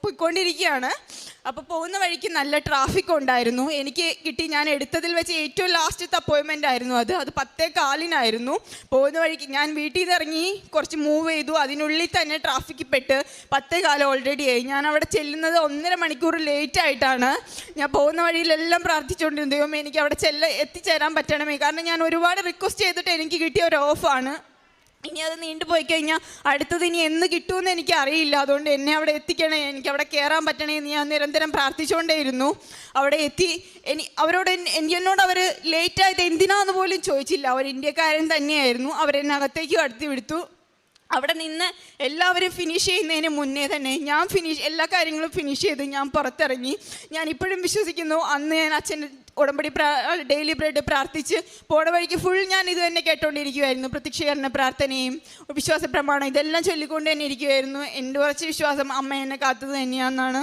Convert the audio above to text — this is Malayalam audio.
പോയിക്കൊണ്ടിരിക്കുകയാണ്. അപ്പോൾ പോകുന്ന വഴിക്ക് നല്ല ട്രാഫിക് ഉണ്ടായിരുന്നു. എനിക്ക് കിട്ടി, ഞാൻ എടുത്തതിൽ വെച്ച് ഏറ്റവും ലാസ്റ്റത്തെ അപ്പോയിൻമെൻ്റ് ആയിരുന്നു അത് 10:15 പോകുന്ന വഴിക്ക് ഞാൻ വീട്ടിൽ നിന്ന് ഇറങ്ങി കുറച്ച് മൂവ് ചെയ്തു, അതിനുള്ളിൽ തന്നെ ട്രാഫിക്കിൽ പെട്ട് 10:15 ഓൾറെഡി ആയി. ഞാൻ അവിടെ ചെല്ലുന്നത് 1.5 മണിക്കൂർ ലേറ്റ് ആയിട്ടാണ്. ഞാൻ പോകുന്ന വഴിയിലെല്ലാം പ്രാർത്ഥിച്ചുകൊണ്ടിരുന്നു, ദൈവമേ എനിക്ക് അവിടെ എത്തിച്ചേരാൻ പറ്റണമേ. കാരണം ഞാൻ ഒരുപാട് റിക്വസ്റ്റ് ചെയ്തിട്ട് എനിക്ക് കിട്ടിയ ഒരു ഓഫാണ്. ഇനി അത് നീണ്ടുപോയി കഴിഞ്ഞാൽ അടുത്തത് ഇനി എന്ന് കിട്ടുമെന്ന് എനിക്ക് അറിയില്ല. അതുകൊണ്ട് എന്നെ അവിടെ എത്തിക്കണേ, എനിക്ക് അവിടെ കയറാൻ പറ്റണേ എന്ന് ഞാൻ നിരന്തരം പ്രാർത്ഥിച്ചുകൊണ്ടേയിരുന്നു. അവിടെ എത്തി. അവരോട് എന്നോട് അവർ ലേറ്റായത് എന്തിനാന്ന് പോലും ചോദിച്ചില്ല. അവർ ഇന്ത്യക്കാരൻ തന്നെയായിരുന്നു. അവരെന്നെ അകത്തേക്ക് കടത്തി വിടുത്തു. അവിടെ നിന്ന് എല്ലാവരും ഫിനിഷ് ചെയ്യുന്നതിന് മുന്നേ തന്നെ ഞാൻ എല്ലാ കാര്യങ്ങളും ഫിനിഷ് ചെയ്ത് ഞാൻ പുറത്തിറങ്ങി. ഞാൻ ഇപ്പോഴും വിശ്വസിക്കുന്നു, അന്ന് ഞാൻ അച്ഛൻ്റെ ഉടമ്പടി ഡെയിലി ബ്രെഡ് പ്രാർത്ഥിച്ച് പോണ വഴിക്ക് ഫുൾ ഞാൻ ഇത് തന്നെ കേട്ടോണ്ടിരിക്കുമായിരുന്നു. പ്രത്യക്ഷീകരണ പ്രാർത്ഥനയും വിശ്വാസ പ്രമാണം ഇതെല്ലാം ചൊല്ലിക്കൊണ്ട് തന്നെ ഇരിക്കുമായിരുന്നു. എൻ്റെ കുറച്ച് വിശ്വാസം അമ്മ എന്നെ കാത്തത് തന്നെയാണെന്നാണ്.